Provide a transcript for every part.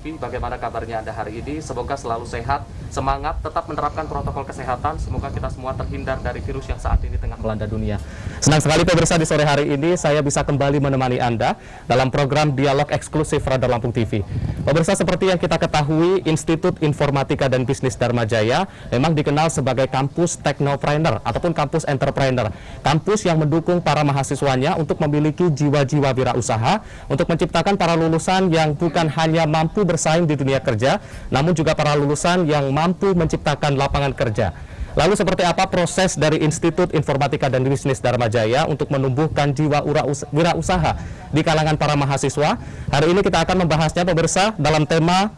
TV. Bagaimana kabarnya Anda hari ini? Semoga selalu sehat, semangat, tetap menerapkan protokol kesehatan. Semoga kita semua terhindar dari virus yang saat ini tengah melanda dunia. Senang sekali pemirsa, di sore hari ini saya bisa kembali menemani Anda dalam program Dialog Eksklusif Radar Lampung TV. Pemirsa, seperti yang kita ketahui, Institut Informatika dan Bisnis Dharma Jaya memang dikenal sebagai kampus teknopreneur ataupun kampus entrepreneur. Kampus yang mendukung para mahasiswanya untuk memiliki jiwa-jiwa wirausaha, untuk menciptakan para lulusan yang bukan hanya mampu bersaing di dunia kerja, namun juga para lulusan yang mampu menciptakan lapangan kerja. Lalu seperti apa proses dari Institut Informatika dan Bisnis Dharma Jaya untuk menumbuhkan jiwa wirausaha di kalangan para mahasiswa? Hari ini kita akan membahasnya pemirsa dalam tema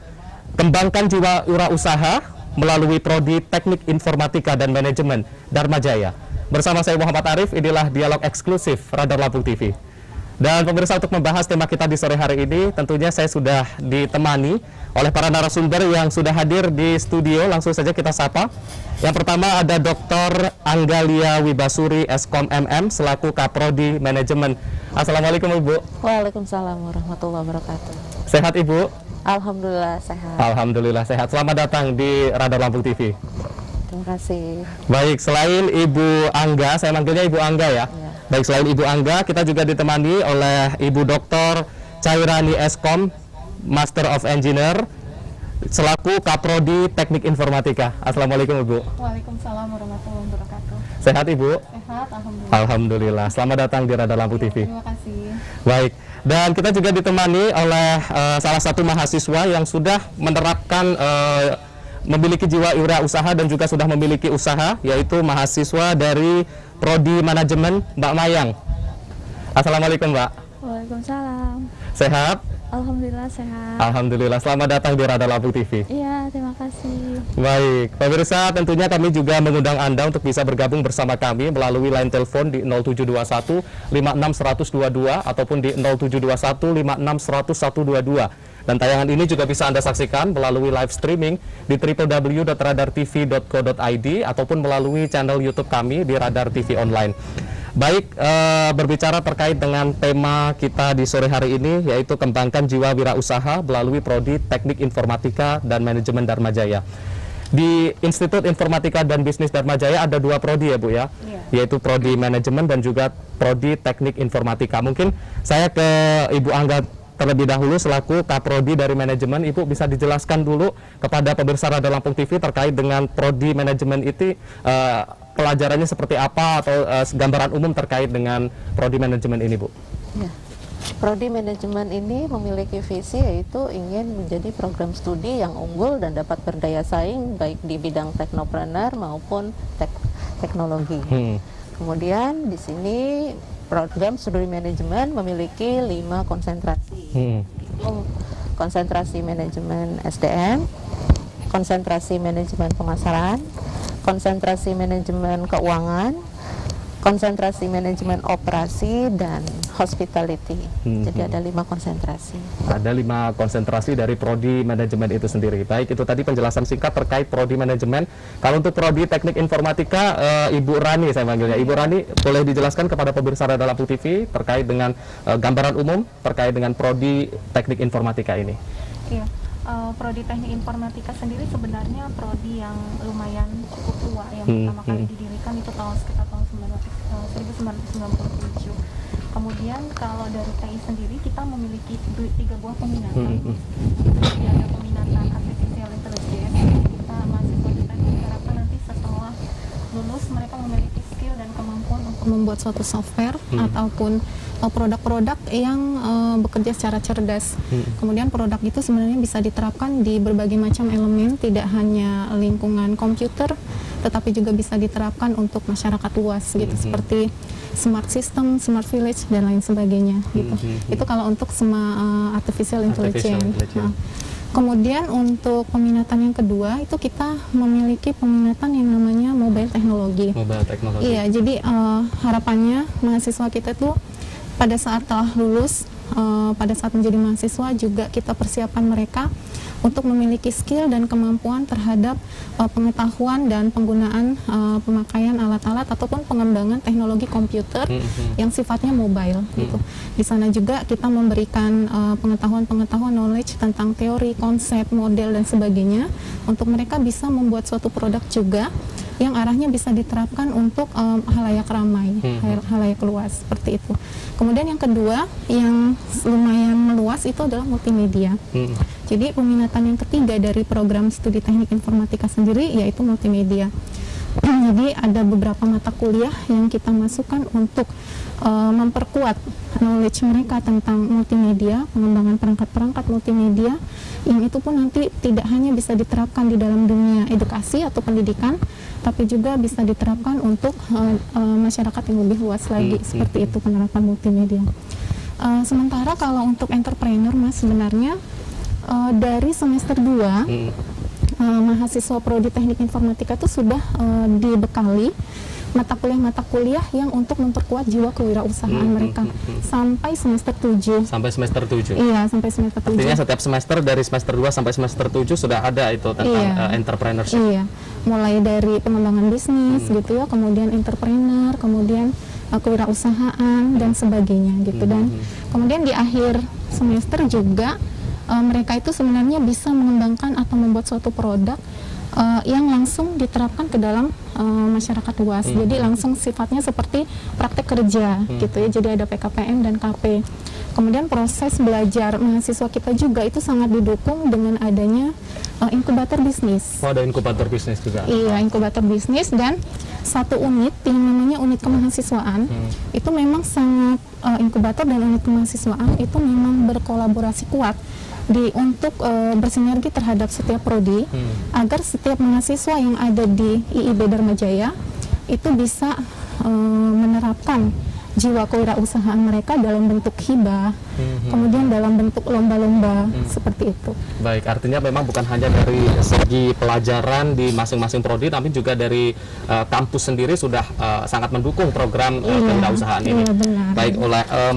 Kembangkan Jiwa Wirausaha melalui Prodi Teknik Informatika dan Manajemen Dharma Jaya. Bersama saya Muhammad Arif, inilah Dialog Eksklusif Radar Lampung TV. Dan pemirsa, untuk membahas tema kita di sore hari ini, tentunya saya sudah ditemani oleh para narasumber yang sudah hadir di studio. Langsung saja kita sapa. Yang pertama ada Dr. Anggalia Wibasuri, Eskom MM, selaku Kaprodi Manajemen. Assalamualaikum Ibu. Waalaikumsalam warahmatullahi wabarakatuh. Sehat Ibu? Alhamdulillah sehat. Alhamdulillah sehat. Selamat datang di Radar Lampung TV. Terima kasih. Baik, selain Ibu Angga, saya manggilnya Ibu Angga ya. Baik, selain Ibu Angga, kita juga ditemani oleh Ibu Dr. Cairani Eskom, Master of Engineer, selaku Kaprodi Teknik Informatika. Assalamualaikum Ibu. Waalaikumsalam warahmatullahi wabarakatuh. Sehat Ibu? Sehat, alhamdulillah. Alhamdulillah. Selamat datang di Radar Lampung TV. Terima kasih. Baik, dan kita juga ditemani oleh salah satu mahasiswa yang sudah menerapkan memiliki jiwa wirausaha dan juga sudah memiliki usaha, yaitu mahasiswa dari Prodi Manajemen, Mbak Mayang. Assalamualaikum Mbak. Waalaikumsalam. Sehat? Alhamdulillah sehat. Alhamdulillah. Selamat datang di Radar Lampung TV. Iya, terima kasih. Baik, pemirsa, tentunya kami juga mengundang Anda untuk bisa bergabung bersama kami melalui line telepon di 0721 56122 ataupun di 0721 5610122. Dan tayangan ini juga bisa Anda saksikan melalui live streaming di www.radartv.co.id ataupun melalui channel YouTube kami di Radar TV Online. Baik, berbicara terkait dengan tema kita di sore hari ini, yaitu Kembangkan Jiwa Wirausaha melalui Prodi Teknik Informatika dan Manajemen Dharma Jaya. Di Institut Informatika dan Bisnis Dharma Jaya ada dua prodi ya Bu ya, yaitu Prodi Manajemen dan juga Prodi Teknik Informatika. Mungkin saya ke Ibu Angga terlebih dahulu selaku Kaprodi dari Manajemen. Ibu bisa dijelaskan dulu kepada pemirsa Radar Lampung TV terkait dengan Prodi Manajemen itu pelajarannya seperti apa atau gambaran umum terkait dengan Prodi Manajemen ini Bu. Ya. Prodi Manajemen ini memiliki visi yaitu ingin menjadi program studi yang unggul dan dapat berdaya saing baik di bidang teknopreneur maupun teknologi. Kemudian di sini program studi manajemen memiliki 5 konsentrasi. Konsentrasi manajemen SDM, konsentrasi manajemen pemasaran, konsentrasi manajemen keuangan, konsentrasi manajemen operasi, dan hospitality. Jadi ada 5 konsentrasi. Ada 5 konsentrasi dari Prodi Manajemen itu sendiri. Baik, itu tadi penjelasan singkat terkait Prodi Manajemen. Kalau untuk Prodi Teknik Informatika, Ibu Rani saya manggilnya. Ibu Rani, boleh dijelaskan kepada pemirsa Radar Lampung TV terkait dengan gambaran umum terkait dengan Prodi Teknik Informatika ini? Iya. Prodi Teknik Informatika sendiri sebenarnya prodi yang lumayan cukup tua, yang pertama kali didirikan itu sekitar tahun 1997. Kemudian kalau dari TI sendiri kita memiliki 3 buah peminatan. Jadi ada peminatan Artificial Intelligence. Kita mahasiswa kita diharapkan nanti setelah lulus mereka memiliki skill dan kemampuan untuk membuat suatu software ataupun produk-produk yang bekerja secara cerdas. Kemudian produk itu sebenarnya bisa diterapkan di berbagai macam elemen, tidak hanya lingkungan komputer, tetapi juga bisa diterapkan untuk masyarakat luas gitu, seperti smart system, smart village, dan lain sebagainya gitu. Itu kalau untuk artificial intelligence. Kemudian untuk peminatan yang kedua itu kita memiliki peminatan yang namanya mobile technology. Iya, jadi harapannya mahasiswa kita tuh pada saat telah lulus, pada saat menjadi mahasiswa juga kita persiapkan mereka untuk memiliki skill dan kemampuan terhadap pengetahuan dan penggunaan pemakaian alat-alat ataupun pengembangan teknologi komputer yang sifatnya mobile gitu. Di sana juga kita memberikan pengetahuan knowledge tentang teori, konsep, model dan sebagainya untuk mereka bisa membuat suatu produk juga yang arahnya bisa diterapkan untuk halayak ramai, halayak luas, seperti itu. Kemudian yang kedua yang lumayan meluas itu adalah multimedia. Jadi peminatan yang ketiga dari program studi teknik informatika sendiri yaitu multimedia. Jadi ada beberapa mata kuliah yang kita masukkan untuk memperkuat knowledge mereka tentang multimedia, pengembangan perangkat-perangkat multimedia, yang itu pun nanti tidak hanya bisa diterapkan di dalam dunia edukasi atau pendidikan, tapi juga bisa diterapkan untuk masyarakat yang lebih luas lagi, seperti itu penerapan multimedia. Sementara kalau untuk entrepreneur, Mas, sebenarnya dari semester 2 mahasiswa prodi teknik informatika itu sudah dibekali mata kuliah yang untuk memperkuat jiwa kewirausahaan mereka sampai semester 7. Sampai semester 7. Iya, sampai semester 7. Artinya setiap semester dari semester 2 sampai semester 7 sudah ada itu tentang entrepreneurship. Iya. Mulai dari pengembangan bisnis gitu ya, kemudian entrepreneur, kemudian kewirausahaan dan sebagainya gitu. Dan kemudian di akhir semester juga mereka itu sebenarnya bisa mengembangkan atau membuat suatu produk yang langsung diterapkan ke dalam masyarakat luas. Jadi langsung sifatnya seperti praktek kerja gitu ya. Jadi ada PKPM dan KP. Kemudian proses belajar mahasiswa kita juga itu sangat didukung dengan adanya inkubator bisnis. Oh, ada inkubator bisnis juga. Iya, inkubator bisnis dan satu unit yang namanya unit kemahasiswaan itu memang sangat inkubator dan unit kemahasiswaan itu memang berkolaborasi kuat untuk bersinergi terhadap setiap prodi agar setiap mahasiswa yang ada di IIB Dharma Jaya itu bisa menerapkan jiwa kewirausahaan mereka dalam bentuk hibah, kemudian dalam bentuk lomba-lomba seperti itu. Baik, artinya memang bukan hanya dari segi pelajaran di masing-masing prodi, tapi juga dari kampus sendiri sudah sangat mendukung program kewirausahaan ini. Iya, benar. Baik,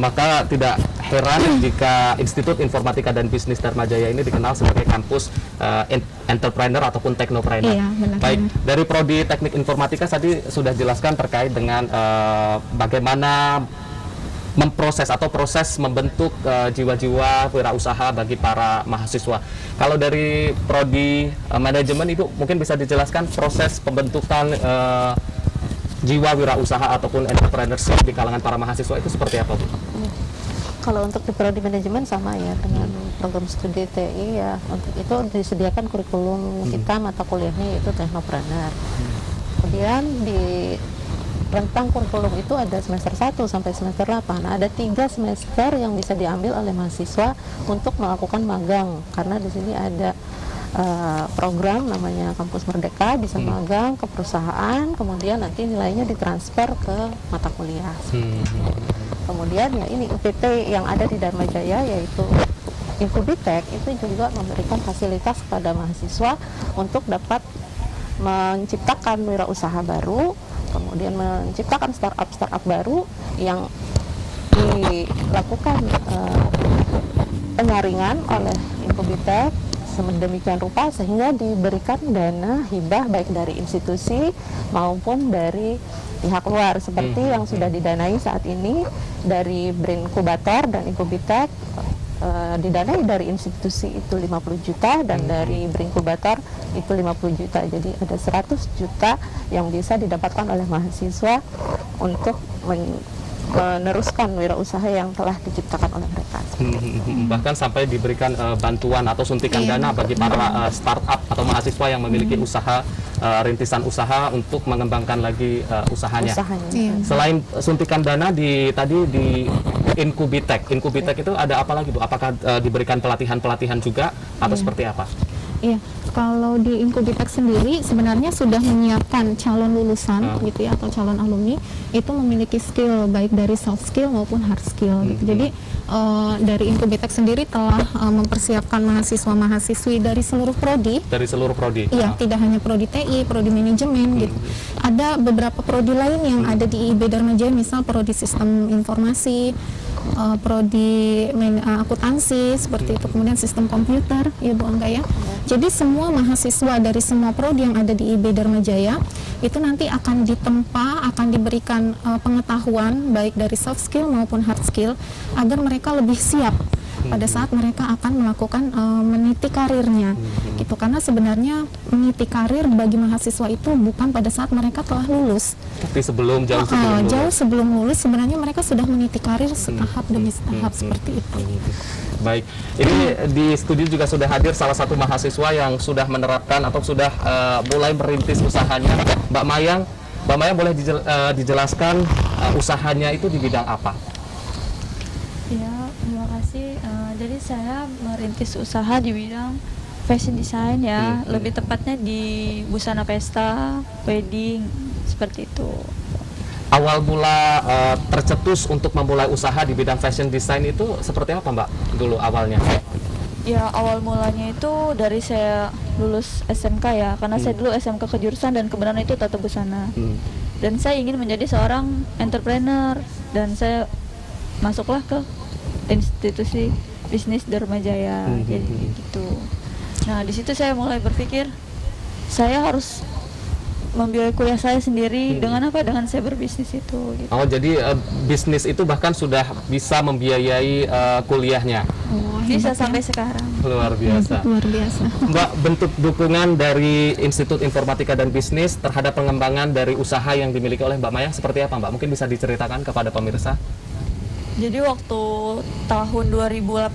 maka tidak heran jika Institut Informatika dan Bisnis Dharma Jaya ini dikenal sebagai kampus entrepreneur ataupun teknopreneur. Iya, benar. Baik, dari prodi teknik informatika tadi sudah jelaskan terkait dengan bagaimana memproses atau proses membentuk jiwa-jiwa wirausaha bagi para mahasiswa. Kalau dari prodi manajemen itu mungkin bisa dijelaskan proses pembentukan jiwa wirausaha ataupun entrepreneurship di kalangan para mahasiswa itu seperti apa, Bu? Kalau untuk di prodi manajemen sama ya dengan program studi TI ya, untuk itu disediakan kurikulum kita, mata kuliahnya yaitu teknopreneur. Kemudian di rentang kurikulum itu ada semester 1 sampai semester 8. Ada 3 semester yang bisa diambil oleh mahasiswa untuk melakukan magang, karena di sini ada program namanya Kampus Merdeka, bisa magang ke perusahaan, kemudian nanti nilainya ditransfer ke mata kuliah. Kemudian ya ini UPT yang ada di Dharma Jaya yaitu Inkubitek itu juga memberikan fasilitas kepada mahasiswa untuk dapat menciptakan wirausaha baru, kemudian menciptakan startup baru yang dilakukan penyaringan oleh Inkubitek sedemikian rupa sehingga diberikan dana hibah baik dari institusi maupun dari pihak luar seperti yang sudah didanai saat ini dari Brinkubator dan Inkubitek. Didanai dari institusi itu 50 juta dan dari Brinkubator itu 50 juta. Jadi ada 100 juta yang bisa didapatkan oleh mahasiswa untuk meneruskan wirausaha yang telah diciptakan oleh mereka. Bahkan sampai diberikan bantuan atau suntikan dana bagi para startup atau mahasiswa yang memiliki usaha, rintisan usaha untuk mengembangkan lagi usahanya. Selain suntikan dana tadi di Inkubitek itu ada apa lagi, Bu? Apakah diberikan pelatihan juga atau seperti apa? Iya, kalau di Inkubitek sendiri sebenarnya sudah menyiapkan calon lulusan gitu ya, atau calon alumni itu memiliki skill baik dari soft skill maupun hard skill gitu. Jadi dari Inkubitek sendiri telah mempersiapkan mahasiswa-mahasiswi dari seluruh prodi. Dari seluruh prodi? Iya, tidak hanya prodi TI, prodi manajemen gitu. Ada beberapa prodi lain yang ada di IIB Dharma Jaya, misal prodi sistem informasi, prodi akuntansi seperti itu, kemudian sistem komputer, ya Bu Angga ya. Jadi semua mahasiswa dari semua prodi yang ada di IB Dharma Jaya itu nanti akan ditempa, akan diberikan pengetahuan baik dari soft skill maupun hard skill agar mereka lebih siap pada saat mereka akan melakukan meniti karirnya gitu. Karena sebenarnya meniti karir bagi mahasiswa itu bukan pada saat mereka telah lulus, Tapi sebelum jauh sebelum lulus. jauh sebelum lulus sebenarnya mereka sudah meniti karir setahap demi setahap seperti itu. Baik, ini di studio juga sudah hadir salah satu mahasiswa yang sudah menerapkan atau sudah mulai merintis usahanya, Mbak Mayang. Mbak Mayang boleh dijelaskan usahanya itu di bidang apa? Ya, terima kasih. Jadi saya merintis usaha di bidang fashion design ya, lebih tepatnya di busana pesta, wedding, seperti itu. Awal mula tercetus untuk memulai usaha di bidang fashion design itu seperti apa Mbak dulu awalnya? Ya, awal mulanya itu dari saya lulus SMK ya, karena saya dulu SMK kejurusan dan kebenaran itu tata busana. Dan saya ingin menjadi seorang entrepreneur dan saya masuklah ke institusi bisnis Dharma Jaya, jadi gitu. Nah, di situ saya mulai berpikir saya harus membiayai kuliah saya sendiri dengan apa? Dengan saya berbisnis itu. Gitu. Oh, jadi bisnis itu bahkan sudah bisa membiayai kuliahnya. Bisa sampai sekarang. Luar biasa. Luar biasa. Mbak, bentuk dukungan dari Institut Informatika dan Bisnis terhadap pengembangan dari usaha yang dimiliki oleh Mbak Mayang seperti apa Mbak? Mungkin bisa diceritakan kepada pemirsa? Jadi waktu tahun 2018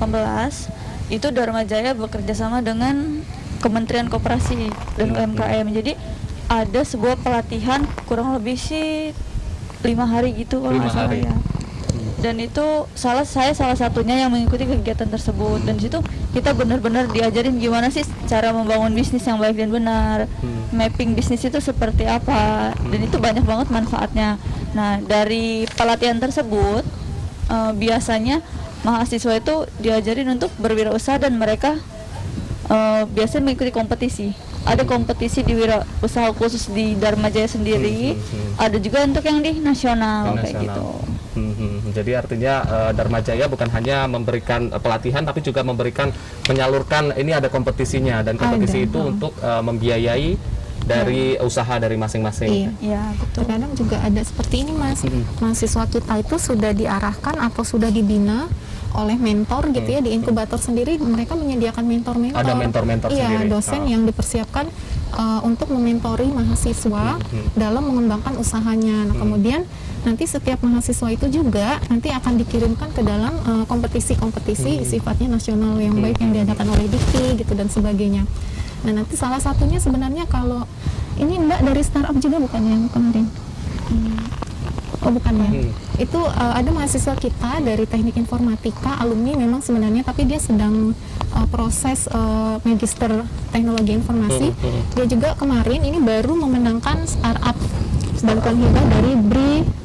itu Dharma Jaya bekerja sama dengan Kementerian Koperasi dan UMKM. Jadi ada sebuah pelatihan kurang lebih sih 5 hari gitu kalau nggak salah ya. Dan itu saya salah satunya yang mengikuti kegiatan tersebut. Dan di situ kita benar-benar diajarin gimana sih cara membangun bisnis yang baik dan benar, mapping bisnis itu seperti apa, dan itu banyak banget manfaatnya. Nah, dari pelatihan tersebut biasanya mahasiswa itu diajarin untuk berwirausaha dan mereka biasanya mengikuti kompetisi. Ada kompetisi di wirausaha khusus di Dharma Jaya sendiri, ada juga untuk yang di nasional kayak gitu. Jadi artinya Dharma Jaya bukan hanya memberikan pelatihan tapi juga menyalurkan ini ada kompetisinya, dan kompetisi itu untuk membiayai dari usaha dari masing-masing. Iya, betul. Terkadang juga ada seperti ini Mas, mahasiswa kita itu sudah diarahkan atau sudah dibina oleh mentor gitu ya, di inkubator sendiri mereka menyediakan mentor-mentor. Ada mentor-mentor sendiri. Iya, dosen yang dipersiapkan untuk mementori mahasiswa dalam mengembangkan usahanya. Nah, kemudian nanti setiap mahasiswa itu juga nanti akan dikirimkan ke dalam kompetisi-kompetisi sifatnya nasional yang baik yang diadakan oleh Dikti gitu dan sebagainya. Nah, nanti salah satunya sebenarnya kalau ini Mbak dari startup juga bukan yang kemarin? Oh, bukan ya. Itu ada mahasiswa kita dari Teknik Informatika, alumni memang sebenarnya, tapi dia sedang proses magister Teknologi Informasi. Dia juga kemarin ini baru memenangkan startup bantuan hibah dari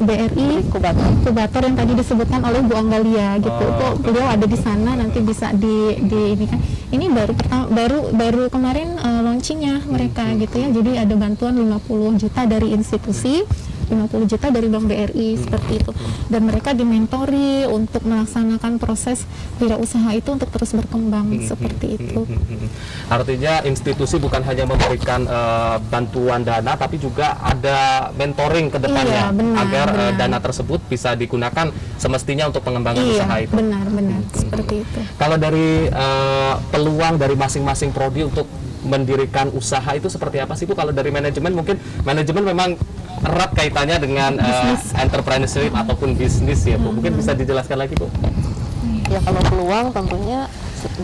BRI Inkubator yang tadi disebutkan oleh Bu Anggalia gitu. Kok beliau ada di sana, nanti bisa di ini kan. Ini baru kemarin launchingnya mereka gitu ya. Jadi ada bantuan 50 juta dari institusi, 50 juta dari Bank BRI seperti itu, dan mereka dimentori untuk melaksanakan proses wirausaha itu untuk terus berkembang seperti itu. Artinya institusi bukan hanya memberikan bantuan dana tapi juga ada mentoring ke depannya agar dana tersebut bisa digunakan semestinya untuk pengembangan usaha itu. Benar seperti itu. Kalau dari peluang dari masing-masing prodi untuk mendirikan usaha itu seperti apa sih Bu? Kalau dari manajemen, mungkin manajemen memang erat kaitannya dengan entrepreneurship ataupun bisnis ya Bu. Mungkin bisa dijelaskan lagi Bu? Ya, kalau peluang tentunya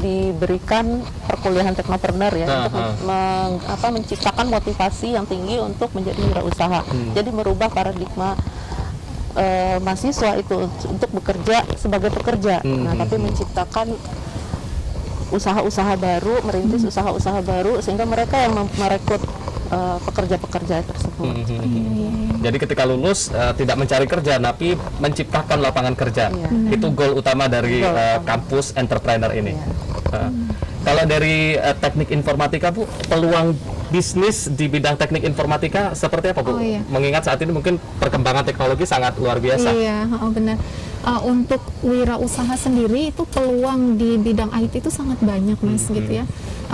diberikan perkuliahan teknopreneur ya, untuk menciptakan motivasi yang tinggi untuk menjadi wirausaha. Jadi merubah paradigma mahasiswa itu untuk bekerja sebagai pekerja, tapi menciptakan usaha-usaha baru, merintis usaha-usaha baru sehingga mereka yang merekrut pekerja-pekerja tersebut. Jadi ketika lulus tidak mencari kerja tapi menciptakan lapangan kerja. Itu goal utama dari kampus entrepreneur ini. Kalau dari Teknik Informatika Bu, peluang bisnis di bidang teknik informatika seperti apa Bu? Oh, iya. Mengingat saat ini mungkin perkembangan teknologi sangat luar biasa. Iya, benar. Untuk wirausaha sendiri itu peluang di bidang IT itu sangat banyak, Mas, gitu ya.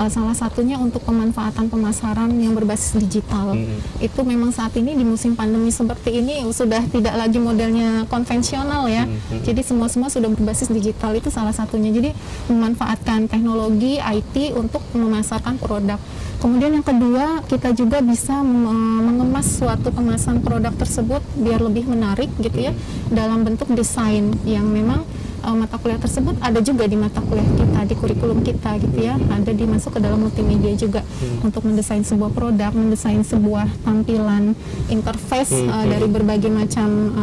Salah satunya untuk pemanfaatan pemasaran yang berbasis digital. Itu memang saat ini di musim pandemi seperti ini sudah tidak lagi modelnya konvensional ya. Jadi semua sudah berbasis digital, itu salah satunya. Jadi memanfaatkan teknologi IT untuk memasarkan produk. Kemudian yang kedua, kita juga bisa mengemas suatu kemasan produk tersebut biar lebih menarik gitu ya, dalam bentuk desain yang memang mata kuliah tersebut ada juga di mata kuliah kita, di kurikulum kita gitu ya, ada dimasuk ke dalam multimedia juga untuk mendesain sebuah produk, mendesain sebuah tampilan interface dari berbagai macam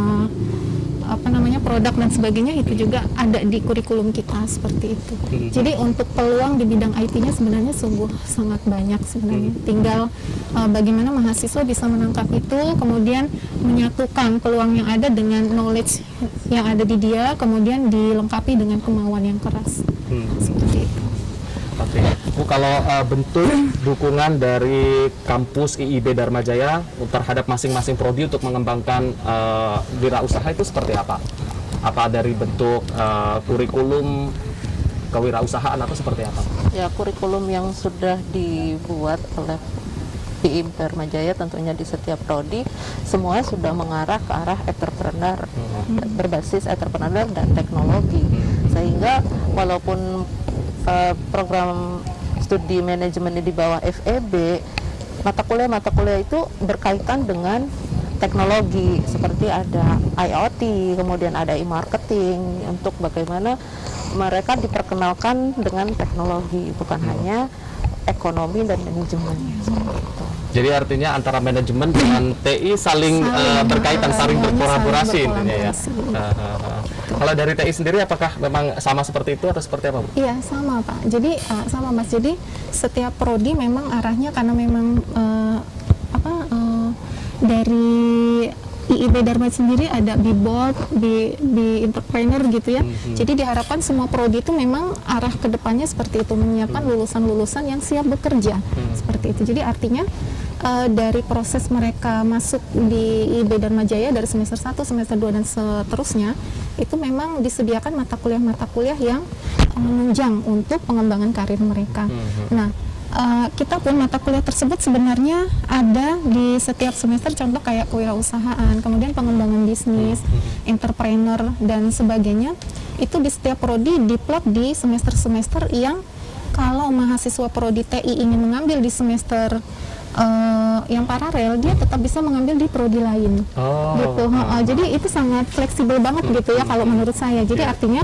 produk dan sebagainya, itu juga ada di kurikulum kita seperti itu. Jadi untuk peluang di bidang IT-nya sebenarnya sungguh sangat banyak sebenarnya. Tinggal bagaimana mahasiswa bisa menangkap itu, kemudian menyatukan peluang yang ada dengan knowledge yang ada di dia, kemudian dilengkapi dengan kemauan yang keras. Seperti itu. Oke, Bu, kalau bentuk dukungan dari kampus IIB Dharma Jaya terhadap masing-masing prodi untuk mengembangkan wirausaha itu seperti apa? Apa dari bentuk kurikulum kewirausahaan atau seperti apa? Ya, kurikulum yang sudah dibuat oleh IIB Dharma Jaya tentunya di setiap prodi semua sudah mengarah ke arah entrepreneur, berbasis entrepreneur dan teknologi, sehingga walaupun program studi manajemen di bawah FEB, mata kuliah itu berkaitan dengan teknologi, seperti ada IoT, kemudian ada e-marketing, untuk bagaimana mereka diperkenalkan dengan teknologi, bukan hanya ekonomi dan manajemen, seperti itu. Jadi artinya antara manajemen dengan TI saling berkaitan, saling berkolaborasi intinya ya. Kalau dari TI sendiri apakah memang sama seperti itu atau seperti apa, Bu? Iya, sama Pak. Jadi sama Mas. Jadi setiap prodi memang arahnya karena memang dari IIB Dharma sendiri ada B-Board, di entrepreneur gitu ya. Jadi diharapkan semua prodi itu memang arah kedepannya seperti itu, menyiapkan lulusan-lulusan yang siap bekerja seperti itu. Jadi artinya dari proses mereka masuk di IIB Dharma Jaya dari semester 1, semester 2 dan seterusnya, itu memang disediakan mata kuliah yang menunjang untuk pengembangan karir mereka. Nah, kita pun mata kuliah tersebut sebenarnya ada di setiap semester, contoh kayak kewirausahaan, kemudian pengembangan bisnis, entrepreneur dan sebagainya. Itu di setiap prodi diplot di semester-semester yang kalau mahasiswa prodi TI ingin mengambil di semester yang paralel, dia tetap bisa mengambil di prodi lain. Gitu. Jadi itu sangat fleksibel banget gitu ya kalau menurut saya. Jadi artinya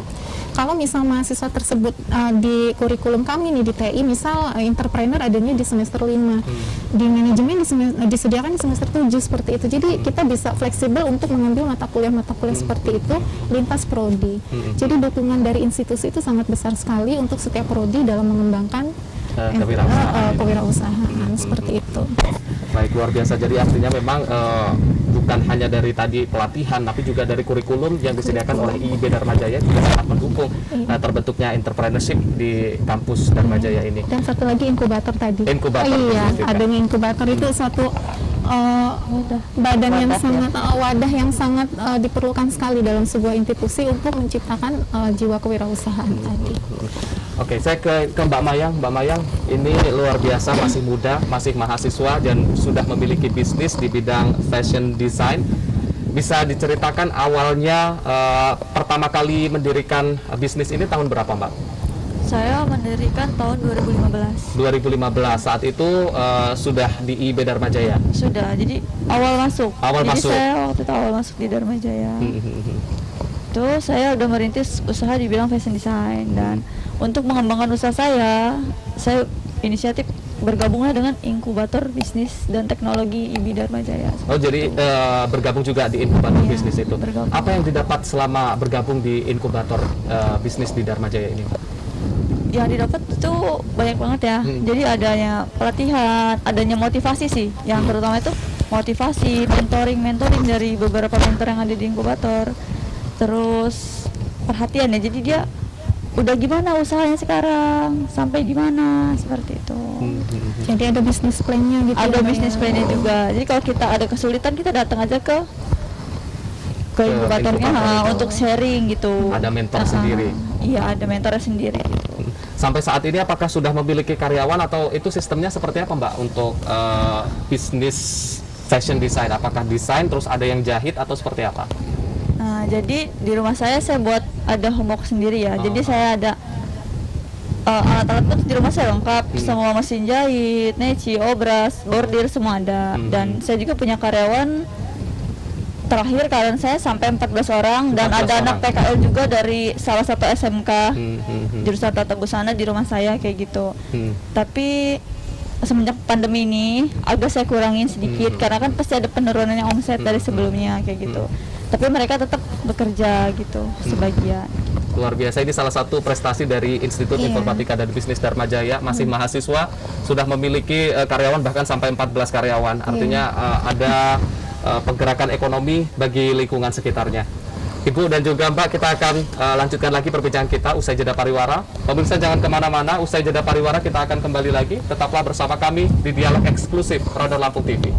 kalau misal mahasiswa tersebut di kurikulum kami nih di TI, misal entrepreneur adanya di semester 5, di manajemen disediakan di semester 7 seperti itu. Jadi kita bisa fleksibel untuk mengambil mata kuliah seperti itu lintas prodi. Jadi dukungan dari institusi itu sangat besar sekali untuk setiap prodi dalam mengembangkan kewirausahaan seperti itu. Baik, luar biasa. Jadi artinya memang bukan hanya dari tadi pelatihan, tapi juga dari kurikulum yang disediakan oleh IIB Dharma Jaya juga sangat mendukung terbentuknya entrepreneurship di kampus Dharma Jaya ini. Dan satu lagi inkubator tadi. Inkubator. Iya, adanya inkubator itu satu badan yang sangat wadah yang sangat diperlukan sekali dalam sebuah institusi untuk menciptakan jiwa kewirausahaan tadi. Oke, saya ke Mbak Mayang. Mbak Mayang, ini luar biasa, masih muda, masih mahasiswa dan sudah memiliki bisnis di bidang fashion design. Bisa diceritakan awalnya pertama kali mendirikan bisnis ini tahun berapa, Mbak? Saya mendirikan tahun 2015. 2015, saat itu sudah di IIB Dharma Jaya? Sudah, jadi awal masuk. Jadi masuk. saya waktu itu awal masuk di Dharma Jaya. Itu saya udah merintis usaha di bidang fashion design, dan untuk mengembangkan usaha saya inisiatif bergabunglah dengan inkubator bisnis dan teknologi IIB Dharma Jaya. Oh, jadi bergabung juga di inkubator bisnis itu. Bergabung. Apa yang didapat selama bergabung di inkubator bisnis di Dharma Jaya ini? Yang didapat itu banyak banget ya. Jadi adanya pelatihan, adanya motivasi sih. Yang terutama itu motivasi, mentoring dari beberapa mentor yang ada di inkubator. Terus perhatian ya. Jadi dia udah gimana usahanya sekarang, sampai di mana, seperti itu. Jadi ada bisnis plan-nya gitu. Ada ya, Mbak, bisnis ya? plan-nya juga. Jadi kalau kita ada kesulitan, kita datang aja ke inkubatornya inkubator itu. untuk sharing gitu. Ada mentor sendiri. Iya, ada mentornya sendiri gitu. Sampai saat ini apakah sudah memiliki karyawan atau itu sistemnya seperti apa Mbak untuk bisnis fashion design? Apakah desain terus ada yang jahit atau seperti apa? Nah, jadi di rumah saya buat ada homework sendiri ya. Jadi saya ada alat-alat di rumah saya lengkap, semua mesin jahit, neci, obras, bordir semua ada. Dan saya juga punya karyawan. Terakhir karyawan saya sampai 14 orang dan 14 ada anak orang. PKL juga dari salah satu SMK jurusan tata busana di rumah saya kayak gitu. Tapi semenjak pandemi ini agak saya kurangin sedikit karena kan pasti ada penurunannya omset dari sebelumnya kayak gitu. Tapi mereka tetap bekerja gitu sebagian. Luar biasa, ini salah satu prestasi dari Institut Iya. Informatika dan Bisnis Dharma Jaya, masih mahasiswa, sudah memiliki karyawan bahkan sampai 14 karyawan. Artinya ada pergerakan ekonomi bagi lingkungan sekitarnya. Ibu dan juga Mbak, kita akan lanjutkan lagi perbincangan kita usai jeda pariwara. Pemirsa jangan kemana-mana, usai jeda pariwara kita akan kembali lagi. Tetaplah bersama kami di Dialog Eksklusif Radar Lampung TV.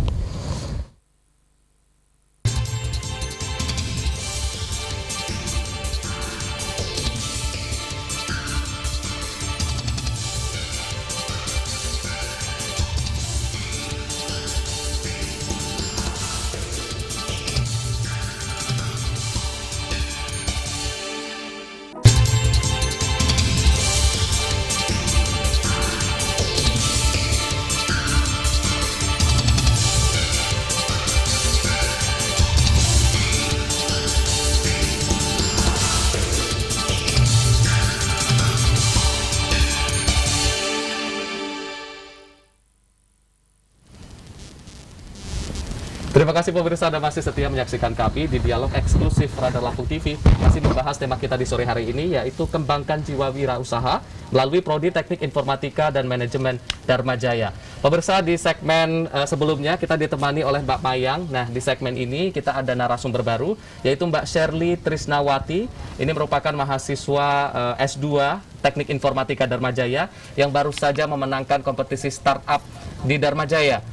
Terima kasih pemirsa Anda masih setia menyaksikan kami di Dialog Eksklusif Radar Lampung TV. Masih membahas tema kita di sore hari ini, yaitu kembangkan jiwa wirausaha melalui Prodi Teknik Informatika dan Manajemen Dharma Jaya. Pemirsa, di segmen sebelumnya kita ditemani oleh Mbak Mayang. Nah, di segmen ini kita ada narasumber baru, yaitu Mbak Shirley Trisnawati. Ini merupakan mahasiswa S2 Teknik Informatika Dharma Jaya yang baru saja memenangkan kompetisi startup di Dharma Jaya.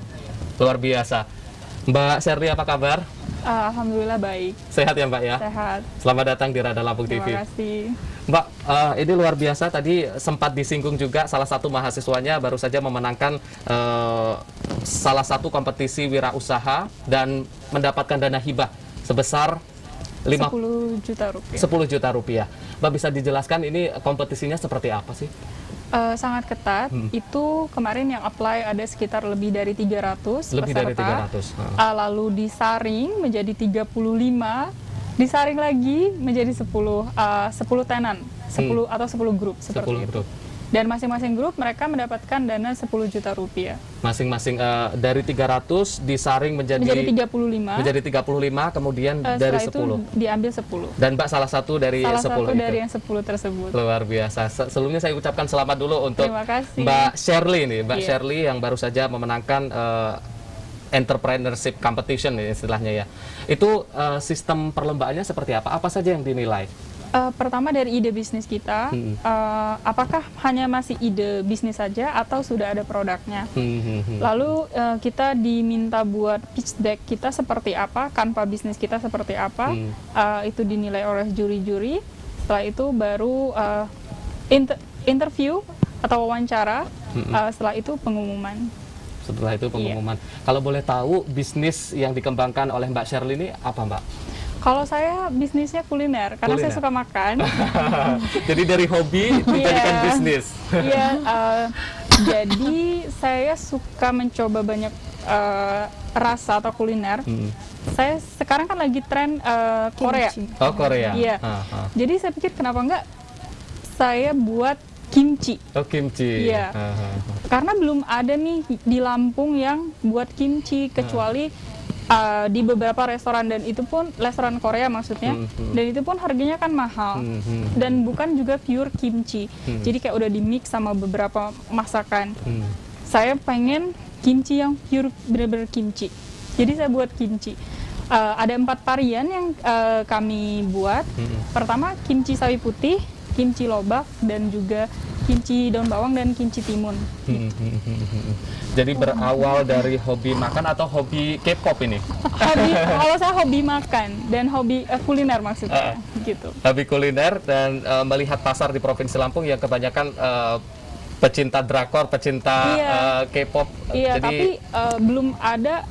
Luar biasa. Mbak Shirley, apa kabar? Alhamdulillah baik, Sehat ya Mbak ya? sehat. Selamat datang di Radar Lampung TV. Terima kasih. Mbak, ini luar biasa, tadi sempat disinggung juga salah satu mahasiswanya baru saja memenangkan salah satu kompetisi wirausaha dan mendapatkan dana hibah sebesar 10 juta rupiah. 10 juta rupiah. Mbak, bisa dijelaskan ini kompetisinya seperti apa sih? Sangat ketat. Itu kemarin yang apply ada sekitar lebih dari 300 Lebih dari peserta. 300. Lalu disaring menjadi 35, disaring lagi menjadi 10 tenan, 10 atau 10 grup 10 seperti itu. grup. Dan masing-masing grup mereka mendapatkan dana 10 juta rupiah. Masing-masing dari 300 disaring menjadi 35. menjadi 35, kemudian dari Setelah 10. itu diambil 10. Dan Mbak salah satu dari Salah 10 satu itu. dari yang 10 tersebut. Luar biasa. Sebelumnya saya ucapkan selamat dulu untuk Terima kasih. Mbak Shirley nih, Mbak Iya. Shirley yang baru saja memenangkan entrepreneurship competition nih istilahnya ya. Itu sistem perlombaannya seperti apa? Apa saja yang dinilai? Pertama dari ide bisnis kita, apakah hanya masih ide bisnis saja atau sudah ada produknya? Lalu kita diminta buat pitch deck kita seperti apa, kanva bisnis kita seperti apa, itu dinilai oleh juri-juri. Setelah itu baru interview atau wawancara, setelah itu pengumuman. Setelah itu pengumuman. Kalau boleh tahu bisnis yang dikembangkan oleh Mbak Shirley ini apa Mbak? Kalau saya bisnisnya kuliner, karena saya Kuliner. suka makan. Jadi dari hobi dijadikan Iya. bisnis. Iya, jadi saya suka mencoba banyak rasa atau kuliner. Saya sekarang kan lagi tren Korea. Oh, Korea. Iya. Ah. Jadi saya pikir kenapa enggak saya buat kimchi. Oh, kimchi. Iya. Karena belum ada nih di Lampung yang buat kimchi kecuali di beberapa restoran, dan itu pun restoran Korea maksudnya, dan itu pun harganya kan mahal dan bukan juga pure kimchi. Jadi kayak udah di mix sama beberapa masakan. Saya pengen kimchi yang pure, bener-bener kimchi. Jadi saya buat kimchi. Ada 4 varian yang kami buat. Pertama kimchi sawi putih, kimchi lobak dan juga kimchi daun bawang dan kimchi timun. Jadi berawal dari hobi makan atau hobi K-pop ini? Kalau saya hobi makan dan hobi kuliner maksudnya gitu. Hobi kuliner dan melihat pasar di Provinsi Lampung yang kebanyakan pecinta drakor, pecinta K-pop. Iya, Jadi, tapi belum ada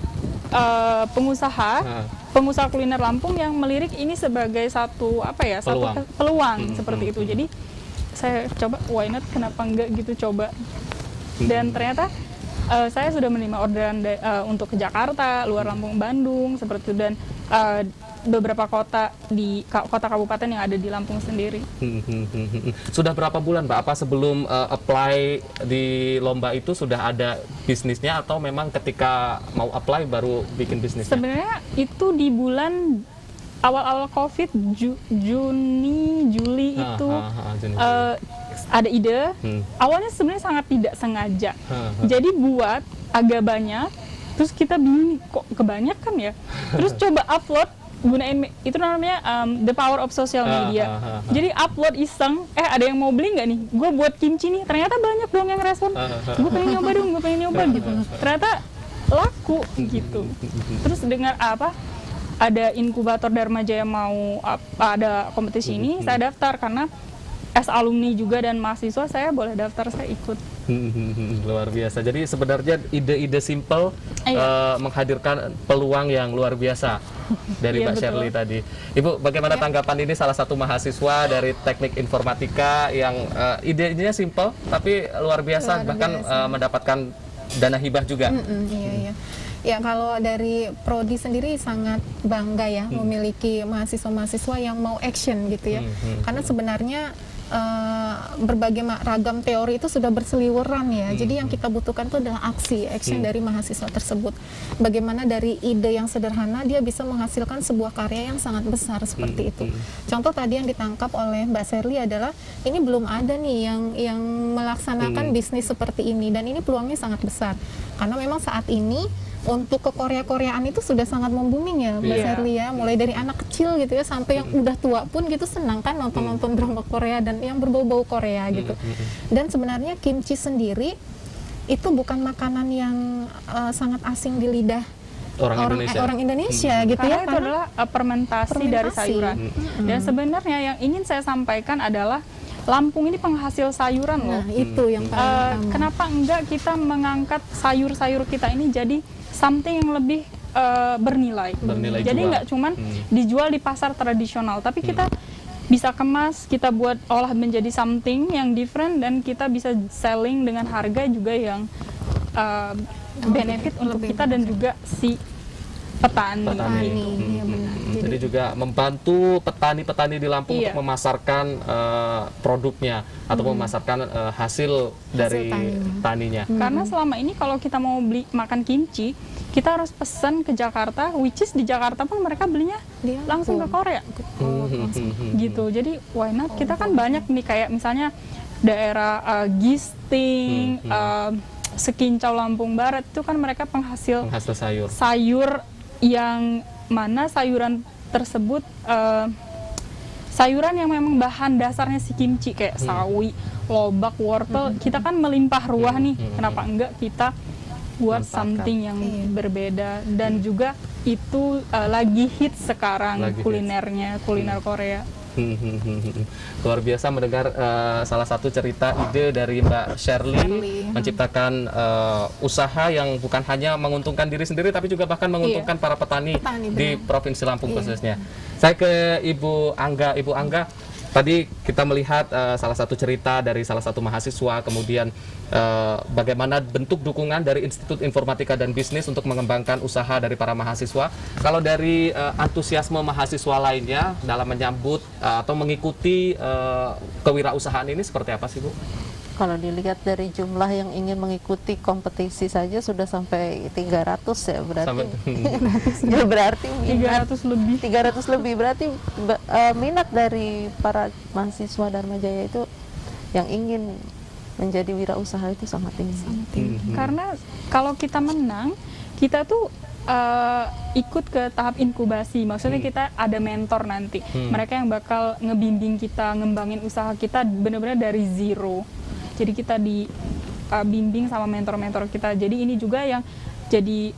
pengusaha kuliner Lampung yang melirik ini sebagai satu peluang seperti itu. Jadi saya coba, why not, kenapa enggak gitu, coba. Dan ternyata saya sudah menerima orderan untuk ke Jakarta, luar Lampung, Bandung seperti itu, dan beberapa kota di kota kabupaten yang ada di Lampung sendiri. Sudah berapa bulan, Mbak? Apa sebelum apply di lomba itu sudah ada bisnisnya atau memang ketika mau apply baru bikin bisnisnya? Sebenarnya itu di bulan awal-awal COVID, Juni, Juli itu ada ide. Awalnya sebenarnya sangat tidak sengaja. Jadi buat agak banyak, terus kita bingung kok kebanyakan ya. Terus coba upload, gunain itu namanya the power of social media. Jadi upload iseng, ada yang mau beli nggak nih? Gue buat kimchi nih, ternyata banyak dong yang respon. Gue pengen nyoba dong, gue pengen nyoba gitu. Ternyata laku gitu. Terus dengar ada inkubator Dharma Jaya mau ada kompetisi ini, saya daftar karena as alumni juga dan mahasiswa, saya boleh daftar, saya ikut. Luar biasa. Jadi sebenarnya ide-ide simple menghadirkan peluang yang luar biasa dari Mbak Shirley tadi. Ibu, bagaimana tanggapan ini salah satu mahasiswa dari Teknik Informatika yang ide-idenya simple tapi luar biasa, bahkan mendapatkan dana hibah juga. Iya. Ya, kalau dari Prodi sendiri sangat bangga ya memiliki mahasiswa-mahasiswa yang mau action gitu ya. Karena sebenarnya berbagai ragam teori itu sudah berseliweran ya. Jadi yang kita butuhkan itu adalah action dari mahasiswa tersebut. Bagaimana dari ide yang sederhana dia bisa menghasilkan sebuah karya yang sangat besar seperti itu. Contoh tadi yang ditangkap oleh Mbak Shirley adalah ini belum ada nih yang melaksanakan bisnis seperti ini, dan ini peluangnya sangat besar. Karena memang saat ini untuk ke Korea-Koreaan itu sudah sangat membooming ya Mbak Shirley ya, mulai dari anak kecil gitu ya sampai yang udah tua pun gitu senang kan nonton-nonton drama Korea dan yang berbau-bau Korea gitu. Dan sebenarnya kimchi sendiri itu bukan makanan yang sangat asing di lidah orang Indonesia gitu ya, itu adalah fermentasi dari sayuran. Dan sebenarnya yang ingin saya sampaikan adalah Lampung ini penghasil sayuran loh. Nah, itu yang paling kenapa enggak kita mengangkat sayur-sayur kita ini jadi something yang lebih bernilai. Jadi nggak cuman dijual di pasar tradisional, tapi kita bisa kemas, kita buat olah menjadi something yang different, dan kita bisa selling dengan harga juga yang benefit untuk kita dan juga si petani. Iya, benar. Jadi juga membantu petani-petani di Lampung untuk memasarkan produknya atau memasarkan hasil dari taninya. Karena selama ini kalau kita mau beli makan kimchi, kita harus pesan ke Jakarta, which is di Jakarta pun mereka belinya langsung ke Korea. Gitu. Jadi why not? Kita kan banyak nih kayak misalnya daerah Gisting, Sekincau Lampung Barat itu kan mereka penghasil sayur yang mana sayuran tersebut sayuran yang memang bahan dasarnya si kimchi kayak sawi, lobak, wortel, kita kan melimpah ruah nih. Kenapa enggak kita buat something yang berbeda, dan juga itu lagi hit sekarang kulinernya, kuliner Korea. Luar biasa mendengar salah satu cerita ide dari Mbak Shirley menciptakan usaha yang bukan hanya menguntungkan diri sendiri tapi juga bahkan menguntungkan para petani di Provinsi Lampung khususnya. Saya ke Ibu Angga. Ibu Angga, tadi kita melihat salah satu cerita dari salah satu mahasiswa, kemudian bagaimana bentuk dukungan dari Institut Informatika dan Bisnis untuk mengembangkan usaha dari para mahasiswa. Kalau dari antusiasme mahasiswa lainnya dalam menyambut atau mengikuti kewirausahaan ini seperti apa sih, Bu? Kalau dilihat dari jumlah yang ingin mengikuti kompetisi saja sudah sampai 300 ya berarti. Ya berarti 300 lebih berarti minat dari para mahasiswa Dharma Jaya itu yang ingin menjadi wirausaha itu sangat tinggi. Karena kalau kita menang, kita tuh ikut ke tahap inkubasi. Maksudnya kita ada mentor nanti. Mereka yang bakal ngebimbing kita, ngembangin usaha kita benar-benar dari zero. Jadi kita dibimbing sama mentor-mentor kita. Jadi ini juga yang jadi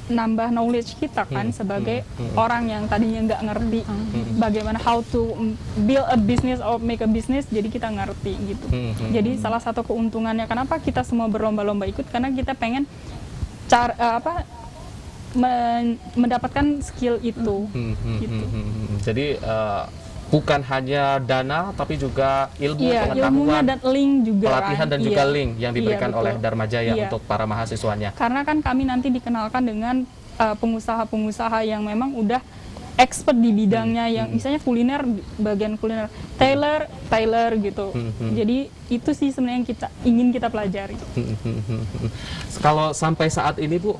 nambah knowledge kita kan sebagai orang yang tadinya nggak ngerti bagaimana how to build a business or make a business, jadi kita ngerti gitu. Jadi salah satu keuntungannya kenapa kita semua berlomba-lomba ikut, karena kita pengen mendapatkan skill itu gitu. Jadi bukan hanya dana tapi juga ilmu, Iya, ilmunya pengetahuan, dan link juga pelatihan kan. dan juga Iya. link yang diberikan Iya, oleh betul. Dharma Jaya Iya. untuk para mahasiswanya. Karena kan kami nanti dikenalkan dengan pengusaha-pengusaha yang memang udah expert di bidangnya, yang misalnya kuliner, bagian kuliner, tailor gitu. Jadi itu sih sebenarnya yang ingin kita pelajari. Kalau sampai saat ini Bu,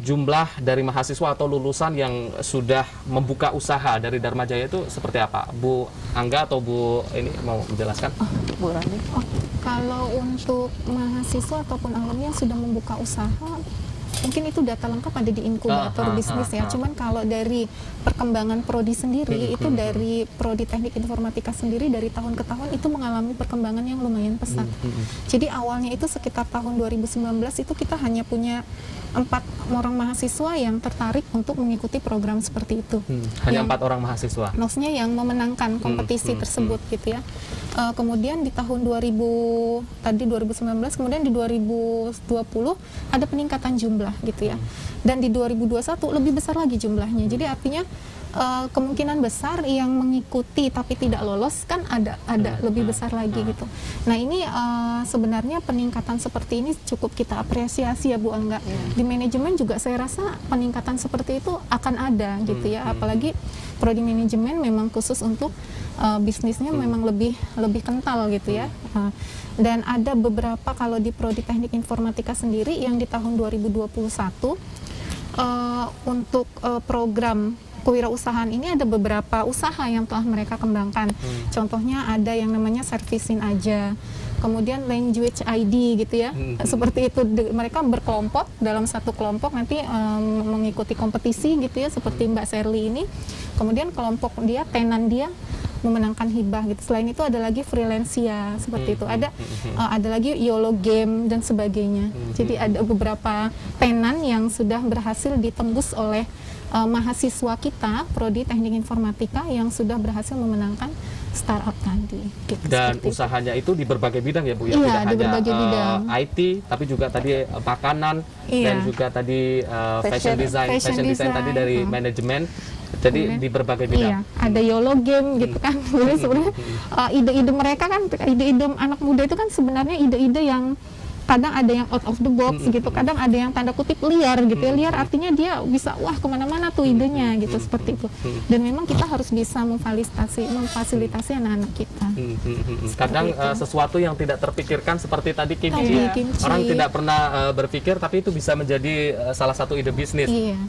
jumlah dari mahasiswa atau lulusan yang sudah membuka usaha dari Dharma Jaya itu seperti apa? Bu Angga atau Bu ini mau menjelaskan? Bu Rani. Kalau untuk mahasiswa ataupun alumni yang sudah membuka usaha, mungkin itu data lengkap ada di inkubator bisnis ya. Cuman kalau dari perkembangan prodi sendiri, itu dari prodi teknik informatika sendiri dari tahun ke tahun itu mengalami perkembangan yang lumayan pesat. Jadi awalnya itu sekitar tahun 2019 itu kita hanya punya 4 orang mahasiswa yang tertarik untuk mengikuti program seperti itu. Hanya Yang- 4 orang mahasiswa. Maksudnya yang memenangkan kompetisi tersebut gitu ya. Kemudian di tahun 2019, kemudian di 2020 ada peningkatan jumlah gitu ya. Dan di 2021 lebih besar lagi jumlahnya. Jadi artinya kemungkinan besar yang mengikuti tapi tidak lolos kan ada lebih besar lagi gitu. Nah ini sebenarnya peningkatan seperti ini cukup kita apresiasi ya Bu Angga. Di manajemen juga saya rasa peningkatan seperti itu akan ada gitu ya. Apalagi prodi manajemen memang khusus untuk bisnisnya memang lebih kental gitu ya. Dan ada beberapa kalau di prodi teknik informatika sendiri yang di tahun 2021 untuk program kewirausahaan ini ada beberapa usaha yang telah mereka kembangkan. Contohnya ada yang namanya servisin aja, kemudian language ID gitu ya. Seperti itu mereka berkelompok dalam satu kelompok nanti mengikuti kompetisi gitu ya, seperti Mbak Serly ini. Kemudian kelompok dia, tenan dia memenangkan hibah gitu. Selain itu ada lagi freelancer seperti itu. Ada lagi YOLO game dan sebagainya. Jadi ada beberapa tenan yang sudah berhasil ditembus oleh mahasiswa kita prodi teknik informatika yang sudah berhasil memenangkan startup tadi. Gitu, Dan seperti itu. usahanya itu di berbagai bidang ya Bu ya, Iya, tidak di hanya berbagai bidang. IT tapi juga tadi makanan Iya. dan juga tadi fashion design tadi dari manajemen. Jadi Kemudian, di berbagai bidang. Iya, ada YOLO game gitu kan. Jadi sebenarnya ide-ide mereka kan, ide-ide anak muda itu kan sebenarnya ide-ide yang kadang ada yang out of the box gitu, kadang ada yang tanda kutip liar gitu ya. Liar artinya dia bisa wah kemana-mana tuh idenya gitu, seperti itu. Dan memang kita harus bisa memfasilitasi anak-anak kita. Kadang sesuatu yang tidak terpikirkan seperti tadi kimchi, Tadi, kimchi. orang tidak pernah berpikir tapi itu bisa menjadi salah satu ide bisnis. Iya.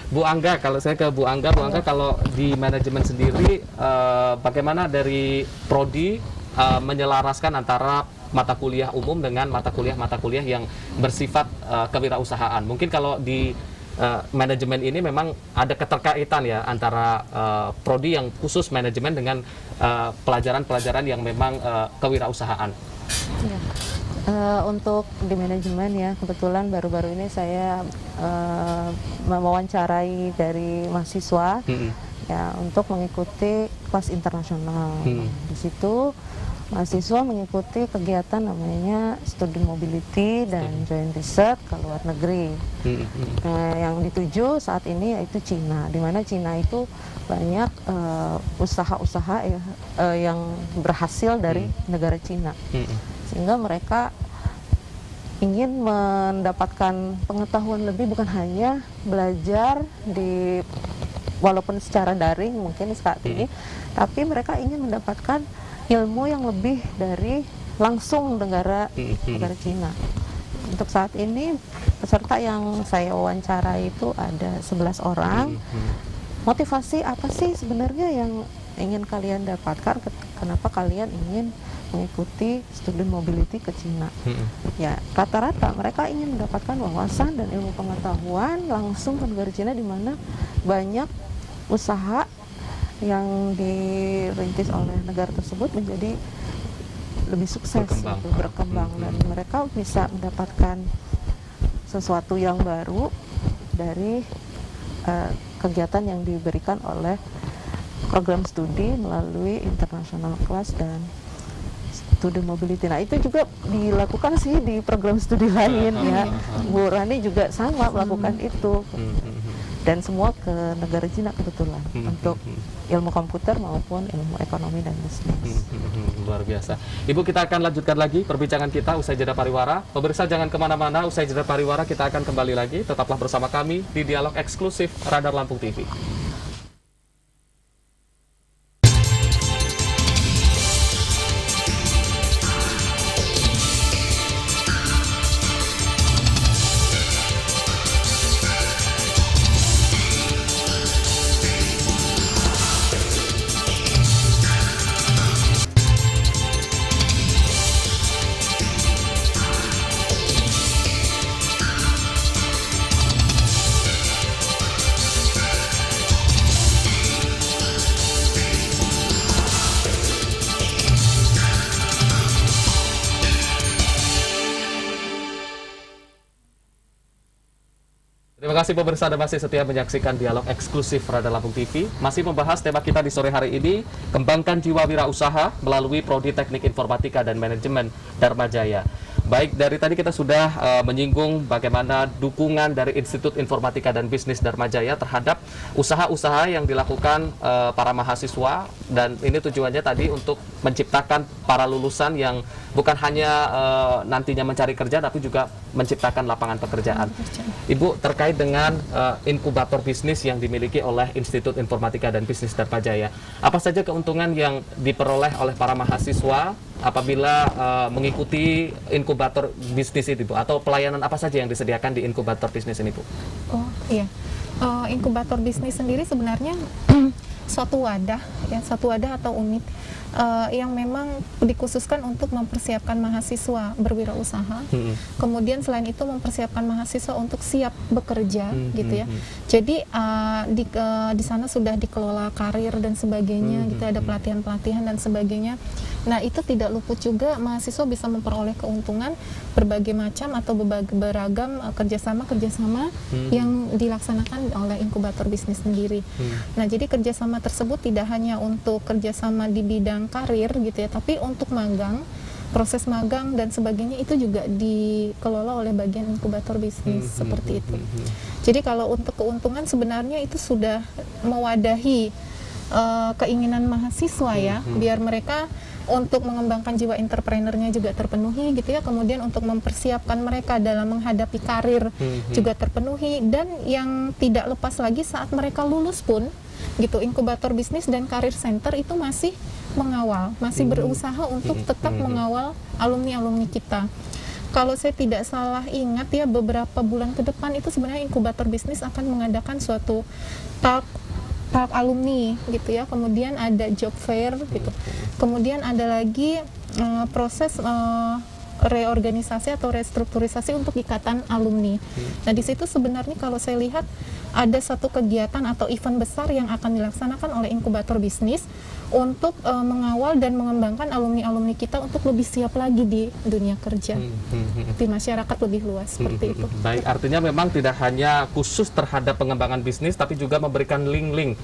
Bu Angga, kalau saya ke Bu Angga kalau di manajemen sendiri bagaimana dari prodi menyelaraskan antara mata kuliah umum dengan mata kuliah yang bersifat kewirausahaan. Mungkin kalau di manajemen ini memang ada keterkaitan ya antara prodi yang khusus manajemen dengan pelajaran-pelajaran yang memang kewirausahaan. Ya. Untuk di manajemen ya, kebetulan baru-baru ini saya mewawancarai dari mahasiswa ya untuk mengikuti kelas internasional. Di situ mahasiswa mengikuti kegiatan namanya studi mobility dan joint research ke luar negeri. Yang dituju saat ini yaitu Cina, di mana Cina itu banyak usaha-usaha yang berhasil dari negara Cina, sehingga mereka ingin mendapatkan pengetahuan lebih, bukan hanya belajar walaupun secara daring mungkin saat ini, tapi mereka ingin mendapatkan ilmu yang lebih dari langsung negara Cina. Untuk saat ini peserta yang saya wawancara itu ada 11 orang. Motivasi apa sih sebenarnya yang ingin kalian dapatkan? Kenapa kalian ingin mengikuti student mobility ke Cina. Ya, rata-rata mereka ingin mendapatkan wawasan dan ilmu pengetahuan langsung ke negara Cina, di mana banyak usaha yang dirintis oleh negara tersebut menjadi lebih sukses, berkembang dan mereka bisa mendapatkan sesuatu yang baru dari kegiatan yang diberikan oleh program studi melalui international class dan student mobility. Nah, itu juga dilakukan sih di program studi lain ya. Bu Rani juga sama melakukan itu. Dan semua ke negara Cina kebetulan untuk ilmu komputer maupun ilmu ekonomi dan bisnis. Luar biasa. Ibu, kita akan lanjutkan lagi perbincangan kita usai jeda pariwara. Pemirsa jangan kemana-mana, usai jeda pariwara kita akan kembali lagi. Tetaplah bersama kami di Dialog Eksklusif Radar Lampung TV. Terima kasih pemirsa Anda masih setia menyaksikan Dialog Eksklusif Radar Lampung TV. Masih membahas tema kita di sore hari ini, kembangkan jiwa wirausaha melalui Prodi Teknik Informatika dan Manajemen Dharma Jaya. Baik, dari tadi kita sudah menyinggung bagaimana dukungan dari Institut Informatika dan Bisnis Dharma Jaya terhadap usaha-usaha yang dilakukan para mahasiswa, dan ini tujuannya tadi untuk menciptakan para lulusan yang bukan hanya nantinya mencari kerja tapi juga menciptakan lapangan pekerjaan. Ibu, terkait dengan inkubator bisnis yang dimiliki oleh Institut Informatika dan Bisnis Dharma Jaya, apa saja keuntungan yang diperoleh oleh para mahasiswa apabila mengikuti inkubator bisnis itu, Bu? Atau pelayanan apa saja yang disediakan di inkubator bisnis ini, Bu? Oh iya, inkubator bisnis sendiri sebenarnya suatu wadah atau unit yang memang dikhususkan untuk mempersiapkan mahasiswa berwirausaha. Kemudian selain itu mempersiapkan mahasiswa untuk siap bekerja, gitu ya. Jadi di sana sudah dikelola karir dan sebagainya, gitu, ada pelatihan-pelatihan dan sebagainya. Nah, itu tidak luput juga mahasiswa bisa memperoleh keuntungan berbagai macam atau beragam kerjasama yang dilaksanakan oleh inkubator bisnis sendiri. Nah, jadi kerjasama tersebut tidak hanya untuk kerjasama di bidang karir, gitu ya, tapi untuk magang, proses magang dan sebagainya itu juga dikelola oleh bagian inkubator bisnis, seperti itu. Jadi kalau untuk keuntungan sebenarnya itu sudah mewadahi keinginan mahasiswa ya, biar mereka untuk mengembangkan jiwa entrepreneurnya juga terpenuhi, gitu ya. Kemudian untuk mempersiapkan mereka dalam menghadapi karir juga terpenuhi, dan yang tidak lepas lagi saat mereka lulus pun, gitu, inkubator bisnis dan karir center itu masih mengawal, masih berusaha untuk tetap mengawal alumni-alumni kita. Kalau saya tidak salah ingat ya, beberapa bulan ke depan itu sebenarnya inkubator bisnis akan mengadakan suatu talk alumni, gitu ya. Kemudian ada job fair, gitu. Kemudian ada lagi proses reorganisasi atau restrukturisasi untuk ikatan alumni. Nah, di situ sebenarnya kalau saya lihat ada satu kegiatan atau event besar yang akan dilaksanakan oleh inkubator bisnis untuk mengawal dan mengembangkan alumni-alumni kita untuk lebih siap lagi di dunia kerja, di masyarakat lebih luas, seperti itu. Baik, artinya memang tidak hanya khusus terhadap pengembangan bisnis, tapi juga memberikan link-link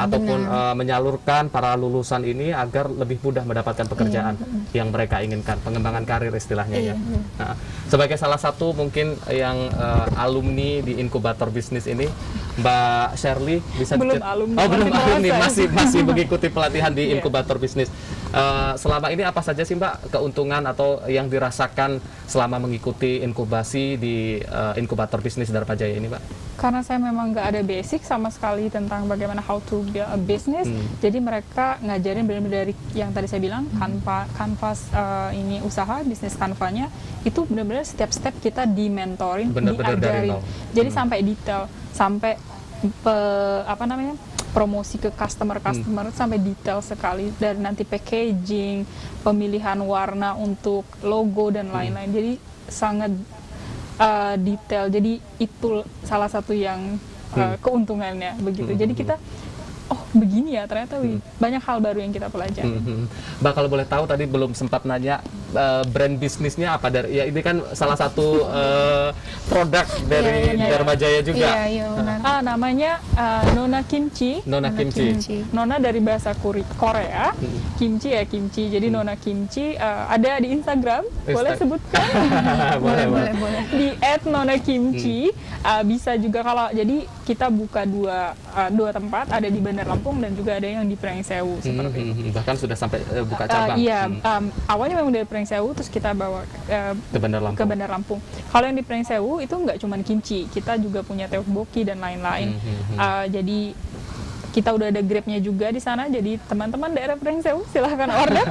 ataupun menyalurkan para lulusan ini agar lebih mudah mendapatkan pekerjaan yang mereka inginkan, pengembangan karir istilahnya ya. Nah, sebagai salah satu mungkin yang alumni di inkubator bisnis ini, Mbak Shirley bisa belum alumni. Oh, belum alumni, masih mengikuti pelatihan di inkubator bisnis. Selama ini apa saja sih, Mbak, keuntungan atau yang dirasakan selama mengikuti inkubasi di inkubator bisnis Dharma Jaya ini, Mbak? Karena saya memang nggak ada basic sama sekali tentang bagaimana how to build a business, jadi mereka ngajarin benar-benar dari yang tadi saya bilang, kanvas ini usaha, bisnis kanvanya, itu benar-benar setiap step kita di-mentoring, diajarin. Jadi sampai detail, sampai promosi ke customer sampai detail sekali, dari nanti packaging, pemilihan warna untuk logo dan lain-lain. Jadi sangat detail. Jadi itu salah satu yang keuntungannya begitu. Jadi kita begini ya ternyata banyak hal baru yang kita pelajari. Mbak, kalau boleh tahu tadi belum sempat nanya brand bisnisnya apa dari ya ini kan salah satu produk dari Dharma Jaya juga. Iya, benar. Namanya Nona Kimchi. Nona Kimchi. Nona dari bahasa Korea, kimchi ya kimchi. Jadi Nona Kimchi ada di Instagram. Boleh sebutkan? Boleh. Di @nonakimchi. Bisa juga kalau jadi kita buka dua tempat, ada di Bandar Lampung dan juga ada yang di Prengsewu seperti itu. Bahkan sudah sampai buka cabang. Iya, awalnya memang dari Prengsewu terus kita bawa ke Bandar Lampung. Kalau yang di Prengsewu itu nggak cuma kimchi, kita juga punya tteokbokki dan lain-lain. Jadi kita udah ada Grab-nya juga di sana, jadi teman-teman daerah Prengsewu silahkan order.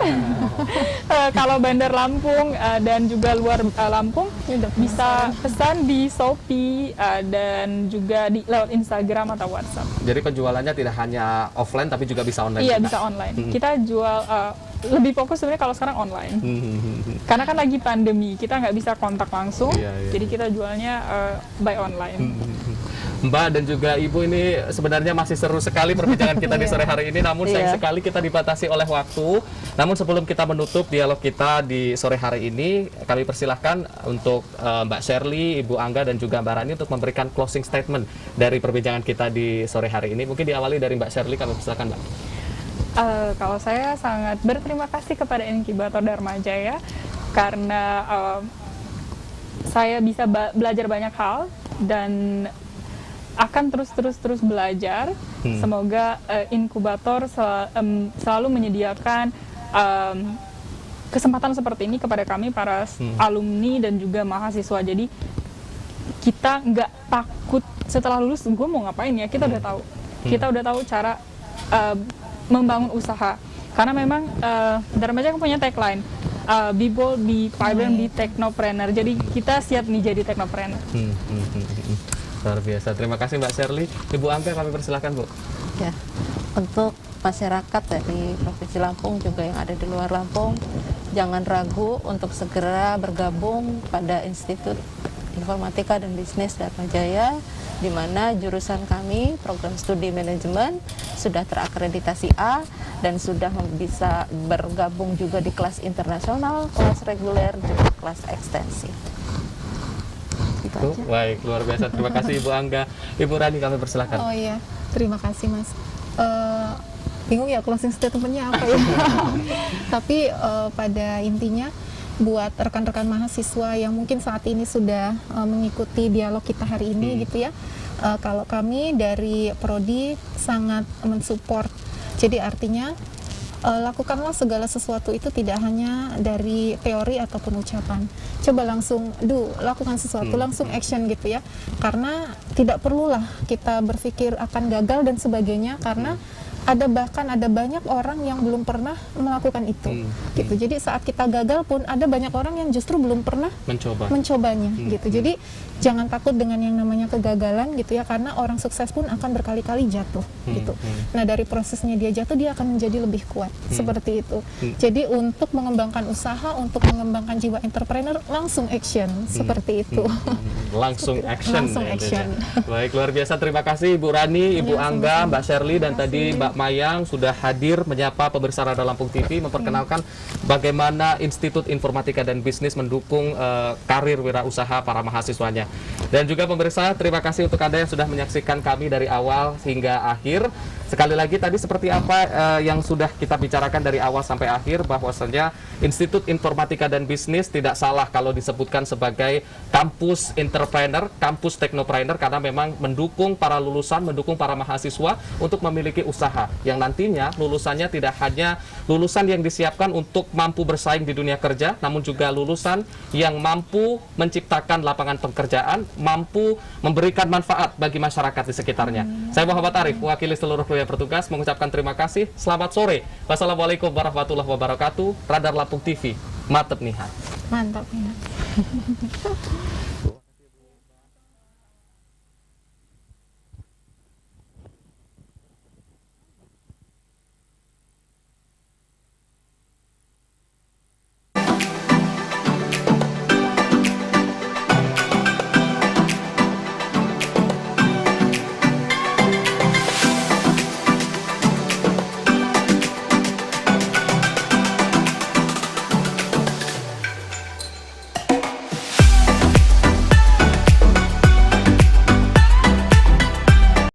Kalau Bandar Lampung dan juga luar Lampung bisa pesan di Shopee dan juga lewat Instagram atau WhatsApp. Jadi penjualannya tidak hanya offline tapi juga bisa online. Iya, juga? bisa online. Kita jual lebih fokus sebenarnya kalau sekarang online. Karena kan lagi pandemi, kita nggak bisa kontak langsung. Jadi kita jualnya by online. Mbak dan juga Ibu, ini sebenarnya masih seru sekali perbincangan kita di sore hari ini, namun sayang sekali kita dibatasi oleh waktu. Namun sebelum kita menutup dialog kita di sore hari ini, kami persilahkan untuk Mbak Shirley, Ibu Angga dan juga Mbak Rani untuk memberikan closing statement dari perbincangan kita di sore hari ini. Mungkin diawali dari Mbak Shirley, kami persilahkan Mbak. Kalau saya sangat berterima kasih kepada Inkubator Dharma Jaya karena saya bisa belajar banyak hal dan akan terus belajar. Semoga inkubator selalu menyediakan kesempatan seperti ini kepada kami para alumni dan juga mahasiswa. Jadi kita nggak takut setelah lulus gue mau ngapain ya, kita udah tahu. Kita udah tahu cara membangun usaha. Karena memang Dharma Jaya punya tagline be bold, be vibrant, be technopreneur. Jadi kita siap nih jadi technopreneur. Luar biasa. Terima kasih Mbak Shirley. Ibu Angga, kami persilahkan Bu. Ya, untuk masyarakat dari Provinsi Lampung juga yang ada di luar Lampung, jangan ragu untuk segera bergabung pada Institut Informatika dan Bisnis Dharma Jaya, di mana jurusan kami, program studi manajemen, sudah terakreditasi A dan sudah bisa bergabung juga di kelas internasional, kelas reguler, juga kelas ekstensi. Baik, luar biasa. Terima kasih Ibu Angga. Ibu Rani, kami persilahkan. Oh iya, terima kasih Mas. Bingung ya closing statement-nya apa ya. Tapi pada intinya buat rekan-rekan mahasiswa yang mungkin saat ini sudah mengikuti dialog kita hari ini gitu ya. Kalau kami dari Prodi sangat mensupport. Jadi artinya lakukanlah segala sesuatu itu tidak hanya dari teori ataupun ucapan. Coba langsung lakukan sesuatu, langsung action gitu ya. Karena tidak perlulah kita berpikir akan gagal dan sebagainya, karena ada banyak orang yang belum pernah melakukan itu gitu. Jadi saat kita gagal pun ada banyak orang yang justru belum pernah mencobanya gitu. Jadi jangan takut dengan yang namanya kegagalan gitu ya, karena orang sukses pun akan berkali-kali jatuh gitu. Nah, dari prosesnya dia jatuh, dia akan menjadi lebih kuat seperti itu. Jadi untuk mengembangkan usaha, untuk mengembangkan jiwa entrepreneur, langsung action seperti itu. Langsung action. Baik, luar biasa. Terima kasih Ibu Rani, Ibu Angga, Mbak Shirley dan tadi Mbak Mayang sudah hadir menyapa pemirsa Radar Lampung TV, memperkenalkan bagaimana Institut Informatika dan Bisnis mendukung karir wirausaha para mahasiswanya. Dan juga pemirsa, terima kasih untuk Anda yang sudah menyaksikan kami dari awal hingga akhir. Sekali lagi tadi seperti apa yang sudah kita bicarakan dari awal sampai akhir, bahwasanya Institut Informatika dan Bisnis tidak salah kalau disebutkan sebagai kampus entrepreneur, kampus teknopreneur, karena memang mendukung para lulusan, mendukung para mahasiswa untuk memiliki usaha yang nantinya lulusannya tidak hanya lulusan yang disiapkan untuk mampu bersaing di dunia kerja, namun juga lulusan yang mampu menciptakan lapangan pekerjaan, mampu memberikan manfaat bagi masyarakat di sekitarnya. Saya Muhammad Arif, mewakili seluruh kru yang bertugas, mengucapkan terima kasih. Selamat sore. Wassalamualaikum warahmatullahi wabarakatuh. Radar Lampung TV, mantep nih. Mantap ya.